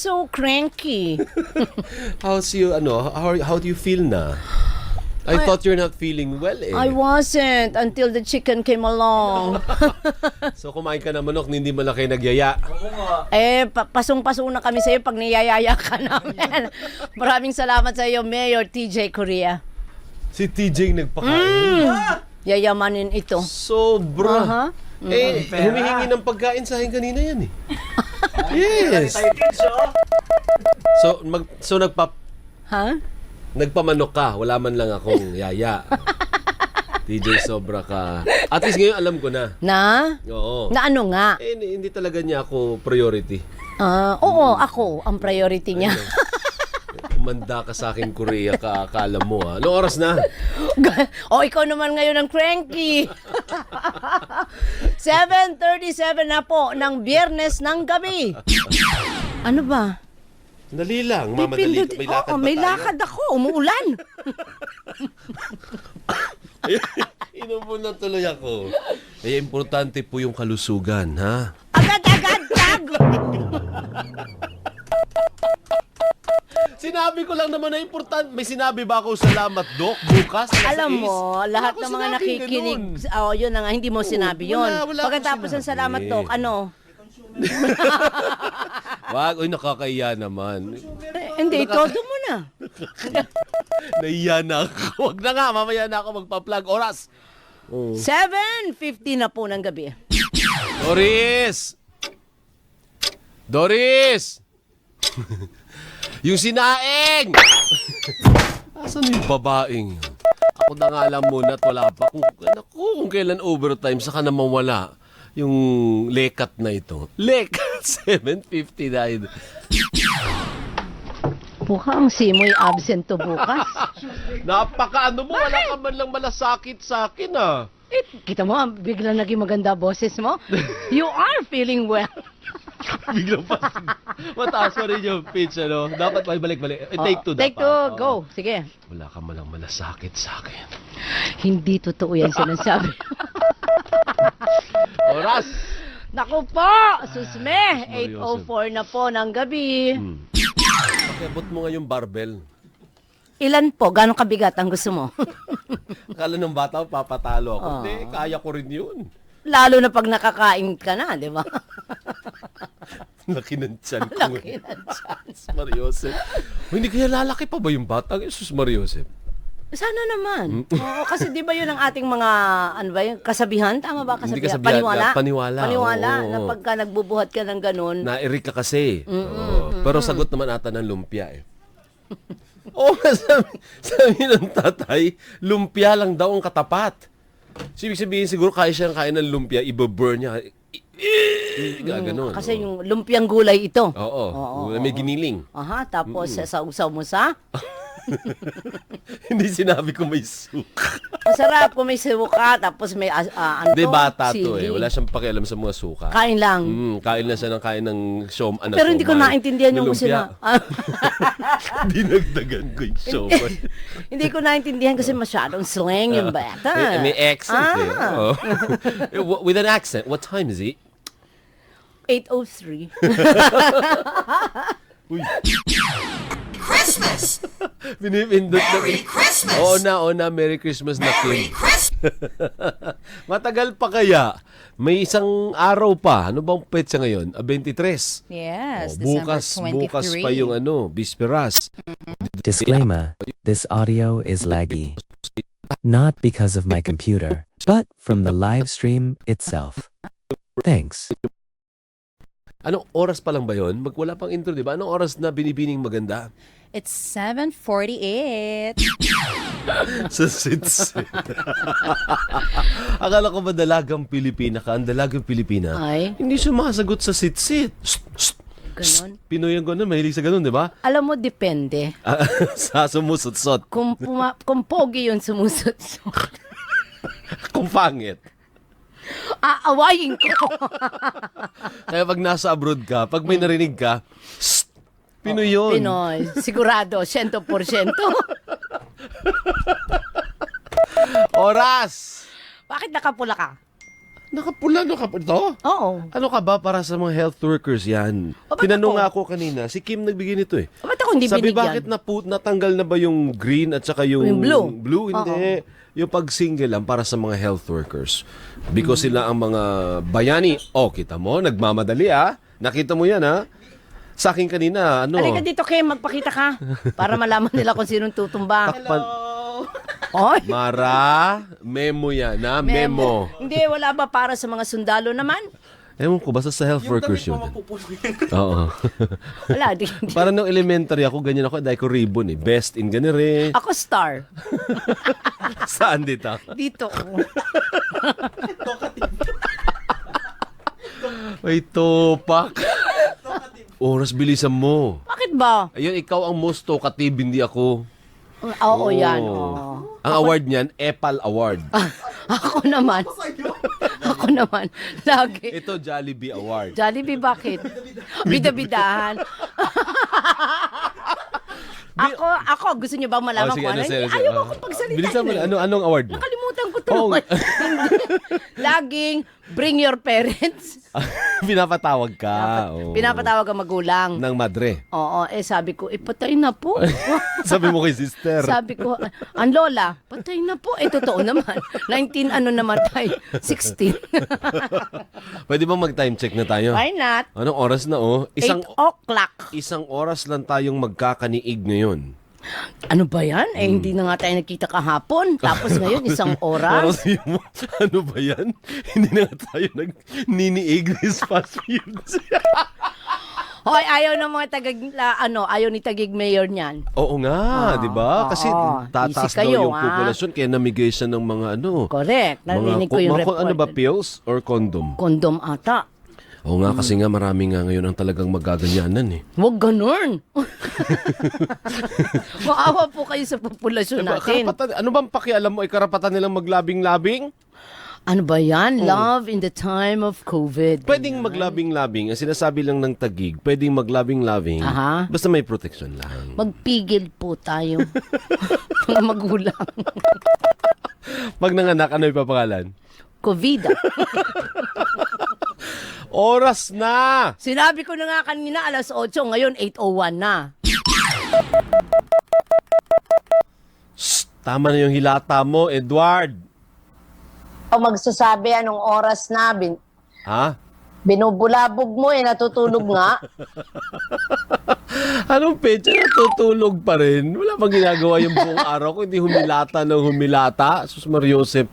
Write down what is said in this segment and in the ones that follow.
so cranky? How's you, how do you feel na? I thought you're not feeling well eh. I wasn't until the chicken came along. So kumain ka na manok, hindi mo na kayo nagyaya. Pasong-pasong na kami sa'yo pag niyayaya ka namin. Maraming salamat sa iyo, Mayor TJ Korea. Si TJ nagpakain. Yayamanin ito. Sobra. Humihingi ng pagkain sa akin kanina yan eh. Yes. So nagpamanok ka, wala man lang akong yaya. TJ, sobra ka. At least ngayon alam ko na. Na? Oo. Na ano nga? Hindi talaga niya ako priority. Oo, ako ang priority niya. Umanda ka sa akin, Korea, akala mo ha. Anong oras na? Ikaw naman ngayon ang cranky. 7:37 na po ng Biyernes ng gabi. Ano ba? Dali lang, mamadali ka. May lakad ba may tayo? lakad ako. Umuulan. Inubo na tuloy ako. Importante po yung kalusugan, ha? Agad-agad, tag! Sinabi ko lang naman na importante. May sinabi ba ako salamat, Doc, bukas? Alam mo, lahat ng mga nakikinig, yun na nga, hindi mo sinabi yun. Wala Pagkatapos ng salamat, Doc, ano? Wag, nakakaiya naman. Hindi, todo mo na. Naiya na ako. Wag na nga, mamaya na ako magpa-plug oras. 7:50 na po ng gabi. Doris! Doris! Yung sinaing! Asan yung babaeng yun? Ako na nga alam muna at wala pa. Kung kailan overtime, saka naman wala. Yung lekat na ito. Lekat! 7:50 na ito. Mukhang simoy absent to bukas. Napaka-ano mo, wala ka man lang malasakit sa akin ah. Kita mo, biglang naging maganda boses mo. You are feeling well. Biglang pa. Mataas pa rin yung pitch, ano? Dapat balik-balik. Take two Take dapat. two, go. Sige. Wala ka man lang malasakit sa akin. Hindi totoo yan sinasabi. Oras! Naku po, susme, 8:04 na po ng gabi. Pakiabot mo nga yung barbell. Ilan po? Gano'ng kabigat ang gusto mo? Akala ng bata, papatalo ako. Hindi, kaya ko rin yun. Lalo na pag nakakain ka na, di ba? Laki ng tiyan ko. Laki ng tiyan. Mariosep. Hindi kaya lalaki pa ba yung bata? Jesus Mariosep. Sana naman. Oo, kasi di ba yun ang ating mga, ano ba yun, kasabihan? Tama ba kasabihan? Hindi kasabihan, Paniwala? paniwala, Paniwala, oo. na pagka nagbubuhat ka ng ganun. Nairik ka kasi. Pero sagot naman ata ng lumpia eh. Sabi ng tatay, lumpia lang daw ang katapat. So, ibig sabihin siguro kaya siyang kain ng lumpia, iba-burn niya. Gaganon. Kasi yung lumpiang gulay ito. Oo. May giniling. Aha, tapos sausaw mo sa? Hindi sinabi ko may suka. Masarap kung may suka, tapos may ano Hindi, bata to sili. Wala siyang pakialam sa mga suka. Kain lang. Kain na siya ng kain ng siomay. Pero hindi ko naintindihan yung sina. Dinagdagan ko yung siomay. Hindi ko naintindihan kasi masyadong slang yung bata. May accent eh. Oh. With an accent. What time is it? 8:03. Uy. Christmas! Pinipindot na. Merry Christmas! Oo na, Merry Christmas na Merry King. Christmas! Matagal pa kaya? May isang araw pa. Ano bang petsa ngayon? 23. Yes, Bukas pa yung Bisperas. Disclaimer, this audio is laggy. Not because of my computer, but from the live stream itself. Thanks. Anong oras pa lang ba yun? Wala pang intro, di ba? Anong oras na binibining maganda? It's 7:48. Sa sits. Akala ko ba dalagang Pilipina ka? Ang dalagang Pilipina, Ay. hindi sumasagot sa sit-sit. Ganon. Pinoy ang ganun, mahilig sa ganun, di ba? Alam mo, depende. Sa sumusot-sot. Kung pogi yun sumusot. Kung pangit. Aawayin ko. Kaya pag nasa abroad ka, pag may narinig ka, Pinoy yun. Pinoy. Sigurado, 100%. Oras! Bakit nakapula ka? Nakapula, ito? Oo. Ano ka ba para sa mga health workers yan? O, ba't Tinanong ako? nga ako kanina, si Kim nagbigay nito eh. Ba't ako hindi Sabi, binigyan? bakit natanggal na ba yung green at saka yung Yung blue? Blue, hindi. Yung pag-single lang para sa mga health workers. Because sila ang mga bayani. Oh, kita mo, nagmamadali Nakita mo yan Sa akin kanina, Halika dito, Kim, magpakita ka. Para malaman nila kung sinong tutumba. Oy. Mara, memo yan memo. Hindi, wala ba para sa mga sundalo naman? Ewan ko, basta sa health workers yun. Oo. Wala, di. Para nung elementary ako, ganyan ako, dahil ko ribbon Best in ganire. Ako star. Saan dito? Dito. May topak. Oras, bilisan mo. Bakit ba? Ayun, ikaw ang most talkative, hindi ako. Oo, yan. Ang award niyan, Epal Award. Ako naman. Ako naman. Lagi. Ito, Jollibee Award. Jollibee, bakit? Bida-bidahan. ako, gusto niyo ba malaman sige, kung ano? sige. Ayaw mo akong pagsalita. Bilisan mo, anong award mo? Nakalimutan ko to. Oo. Laging bring your parents. Pinapatawag ka. Oo. Pinapatawag ang magulang. Ng madre. Oo, sabi ko, patay na po. Sabi mo kay sister. Sabi ko, ang lola, patay na po. Totoo naman. 19 namatay. 16. Pwede bang mag-time check na tayo? Why not? Anong oras na 8 o'clock. Isang oras lang tayong magkakaniig ngayon. Ano ba yan? Hindi na nga tayo nagkita kahapon. Tapos ngayon, isang oras. Ano ba yan? Hindi na nga tayo nag-niniig this past few days. Hoy, ayaw ng mga ayaw ni Tagig Mayor niyan. Oo nga, di ba? Kasi tataas Easy kayo, daw yung populasyon kaya namigay siya ng mga Correct. Narinig ko yung report. Ano ba, pills or condom? Kondom ata. Oo nga, kasi nga marami nga ngayon ang talagang magaganyanan Huwag ganun. Maawa po kayo sa populasyon natin. Ano bang pakialam mo? Karapatan nilang maglabing-labing? Ano ba yan? Love in the time of COVID. Pwedeng maglabing-labing. Ang sinasabi lang ng Tagig, pwedeng maglabing-labing. Aha. Basta may protection lang. Magpigil po tayo. Mga magulang. Pag nanganak, ano ipapangalan? COVID. Oras na! Sinabi ko na nga kanina 8:00, ngayon 8:01 na. Shh, tama na yung hilata mo, Edward. O magsasabi anong oras na, Ha? binubulabog mo natutulog nga. Anong pecha? Natutulog pa rin. Wala bang ginagawa yung buong araw kung hindi humilata ng humilata? Sus Mariosep.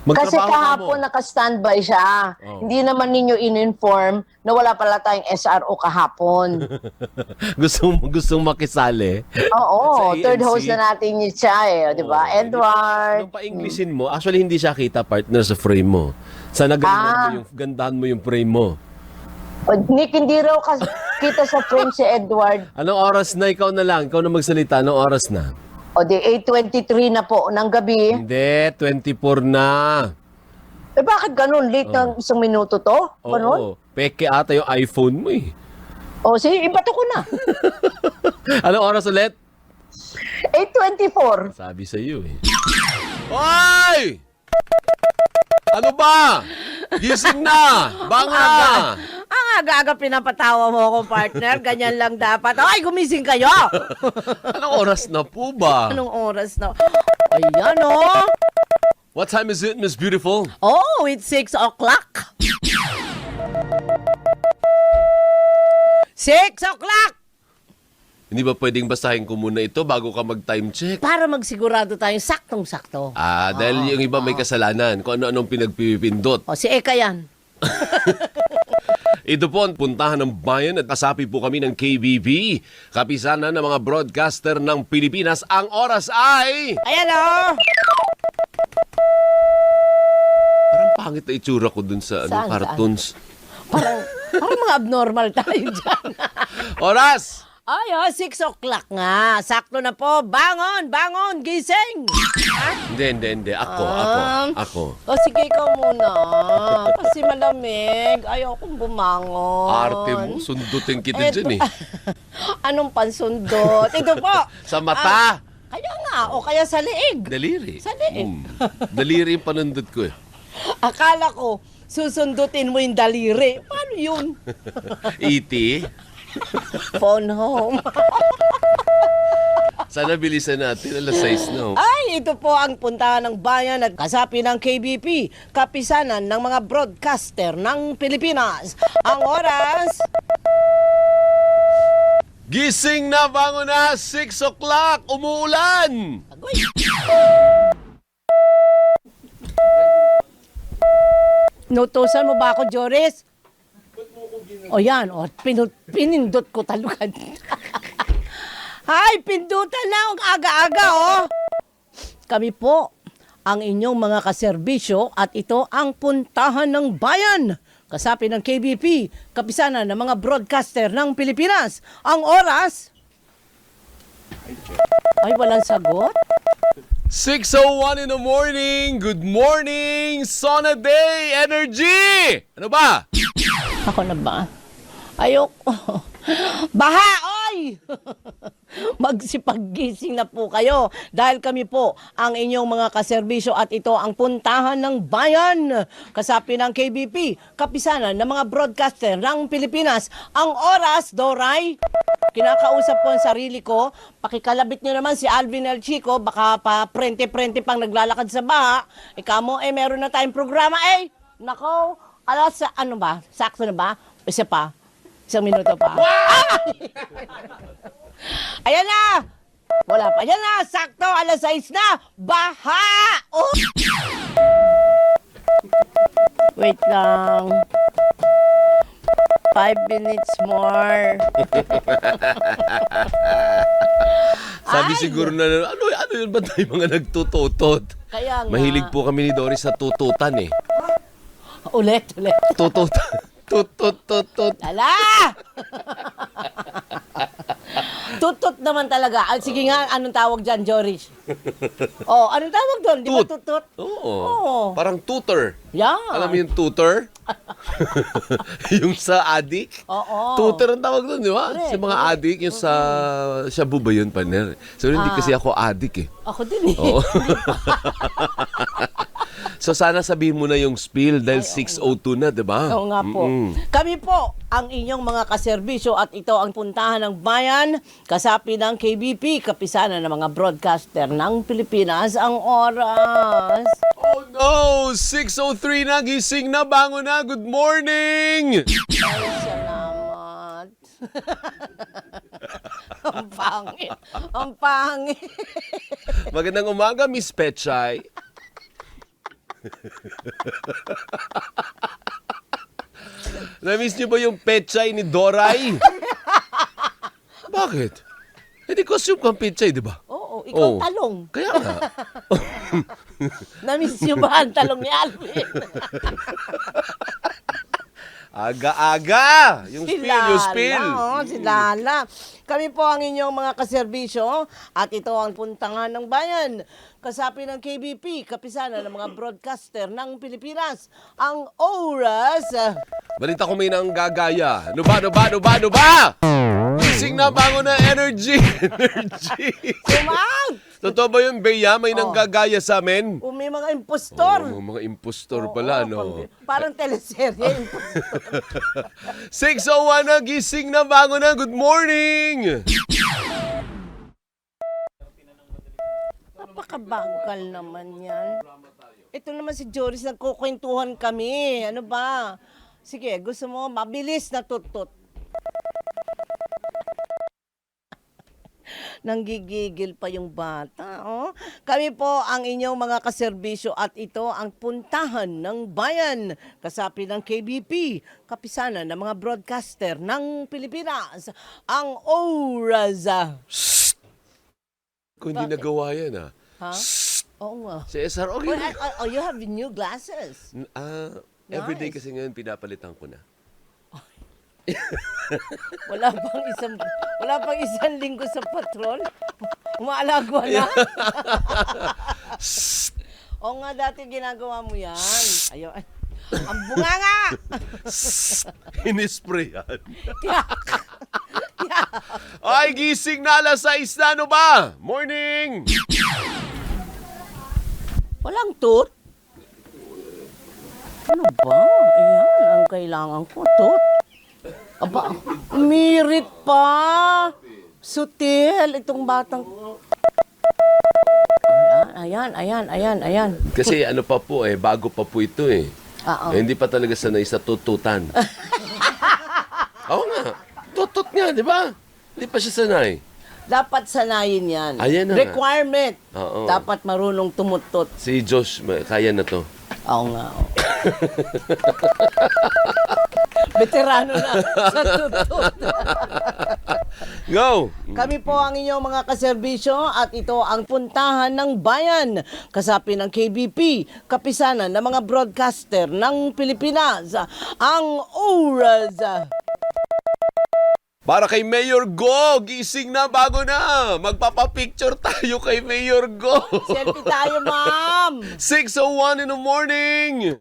Kasi Magtrabaho ka mo. kahapon naka-standby siya. Oh. Hindi naman ninyo in-inform na wala pala tayong SRO kahapon. gustong makisali. Oo, Sa third ANC. host na natin yun siya di ba? Oo. Edward. Nung pa-Englishin mo, actually hindi siya kita partner sa frame mo. Sana gandahan mo yung frame mo. Nick, hindi raw kita sa frame si Edward. Anong oras na? Ikaw na lang. Ikaw na magsalita. Anong oras na? O di 8:23 na po ng gabi. Hindi, 24 na. Bakit ganun? Late ng isang minuto to? Ganun? Oo. Peke ata yung iPhone mo O sige, ibato ko na. Anong oras ulit? 8:24. Sabi sa iyo Hoy! Ano ba? Gising na! Banga! Ang aga-aga pinapatawa mo ako, partner. Ganyan lang dapat. Ay, gumising kayo! Anong oras na po ba? Anong oras na? Ayan, What time is it, Miss Beautiful? Oh, it's 6 o'clock. 6 o'clock! Hindi ba pwedeng basahin ko muna ito bago ka mag-time check? Para magsigurado tayong saktong-sakto. Dahil yung iba may kasalanan kung ano-anong pinagpipindot. O, si Eka yan. Ito po ang puntahan ng bayan at kasapi po kami ng KBB. Kapisanan ng mga broadcaster ng Pilipinas. Ang oras ay... Ayan, Parang pangit na itsura ko dun sa Saan, cartoons. Parang mga abnormal tayo dyan. Oras! Ay, 6 o'clock nga. Sakto na po. Bangon, bangon, gising. Hindi. Ako. O, sige ikaw muna. Kasi malamig. Ayaw kong bumangon. Arte mo, sundutin kita dyan Anong pansundot? Ito po. Sa mata. Kaya nga, o kaya sa leeg. Daliri. Sa liit. Daliri yung panundot ko Akala ko, susundutin mo yung daliri. Paano yun? E.T., Phone home. sana bilisan natin. Alas 6 na. Ay, ito po ang puntahan ng bayan at kasapi ng KBP, kapisanan ng mga broadcaster ng Pilipinas. Ang oras, Gising na, bango na, 6 o'clock, umuulan! agoy. Nutusan mo ba ako, Joris? O yan, o, pinindot ko talugan. Ay, pindutan na ang aga-aga, oh. Kami po ang inyong mga kaserbisyo at ito ang puntahan ng bayan. Kasapi ng KBP, kapisanan ng mga broadcaster ng Pilipinas. Ang oras? Ay, walang sagot? 6:01 in the morning! Good morning! Sona Day Energy! Ano ba? Ako na ba? Ayoko. Baha, oy! Magsipaggising na po kayo dahil kami po ang inyong mga kaserbisyo at ito ang puntahan ng bayan. Kasapi ng KBP, kapisanan ng mga broadcaster ng Pilipinas. Ang oras, Doray, kinakausap ko ang sarili ko. Pakikalabit nyo naman si Alvin El Chico, baka pa prente-prente pang naglalakad sa baha. Ikaw mo, meron na tayong programa, Nako, alas, ano ba? Sakto na ba? Isa pa. Isang minuto pa. Ayan na! Wala pa. Ayan na! Sakto! Alas 6 na! Baha! Oh! Wait lang. 5 minutes more. Sabi Ay! siguro na, ano yun ba tayo mga nagtututot? Kaya nga. Mahilig po kami ni Doris sa tututan eh. Ulit. Tututan. Tut. Lala! Tutut naman talaga. Sige nga, anong tawag dyan, Joris? Oh, anong tawag doon? Di ba Tut. tutut? Oo. Parang tutor. Yan. Alam mo yung tutor? Yung sa adik? Oo. Tutor ang tawag doon, di ba? Correct, Sa mga adik, yung sa Shabu ba yun, partner? So, hindi kasi ako adik eh. Ako din eh. Oo. So, sana sabihin mo na yung spiel dahil 6:02 na, di ba? Oo nga po. Kami po ang inyong mga kaserbisyo at ito ang puntahan ng bayan, kasapi ng KBP, kapisanan ng mga broadcaster ng Pilipinas. Ang oras. Oh no! 6:03 na, gising na, bango na, good morning! Ay, salamat. Ang pangit. Ang pangit. Magandang umaga, Miss Petchay. Na-miss niyo ba yung Petchay ni Doray? Bakit? Hindi costume kang Petchay, di ba? Oo, ikaw Oo. talong. Kaya nga. Na-miss niyo ba ang talong ni Alvin? Aga-aga! Yung Si spill, yung spill. Lala, si Lala. Kami po ang inyong mga kaserbisyo at ito ang puntangan ng bayan. Kasapi ng KBP, kapisanan ng mga broadcaster ng Pilipinas. Ang oras. Balita ko may nang gagaya. Ano ba? Gising na, bango na, energy! Energy! Sumag! Totoo ba yun, Bea? May nang gagaya sa amin? O may mga impostor. Mga impostor pala, Oo, no? Parang teleserye, impostor. 6:01 na, gising na, bango na, good morning! Napakabagal naman yan. Ito naman si Joris, nagkukwentuhan kami. Ano ba? Sige, gusto mo mabilis na tutut. Nanggigigil pa yung bata. Oh. Kami po ang inyong mga kaserbisyo at ito ang puntahan ng bayan. Kasapi ng KBP, kapisanan ng mga broadcaster ng Pilipinas. Ang oras. Kung hindi nagawa yan, Ha? Oo nga. Si SR, okay Well, na. you have new glasses. Everyday Nice. kasi ngayon pinapalitan ko na. Wala pang isang linggo sa patrol. Umaalagwa na. Oo nga, dati ginagawa mo yan. Ayun. Ang bunganga! Inispray yan. Ay, gising na, alas 6 na, ano ba? Morning! Walang tooth. Ano ba? Ayan, ang kailangan ko. Tot. Aba, mirit pa. Sutil itong batang. Ayan. Kasi ano pa po bago pa po ito Oo. Hindi pa talaga sanay sa tututan. Oo nga. Tutut nga, di ba? Hindi pa siya sanay. Dapat sanayin yan. Ayan na nga. Requirement. Oo. Dapat marunong tumutot. Si Josh, kaya na to. Oo nga. Oo. Veterano na sa tutot. Go! Kami po ang inyong mga kaserbisyo at ito ang puntahan ng bayan. Kasapi ng KBP, kapisanan ng mga broadcaster ng Pilipinas. Ang oras. Para kay Mayor Go! Gising na, bago na! Magpapapicture tayo kay Mayor Go! Selfie tayo, ma'am. 6:01 in the morning!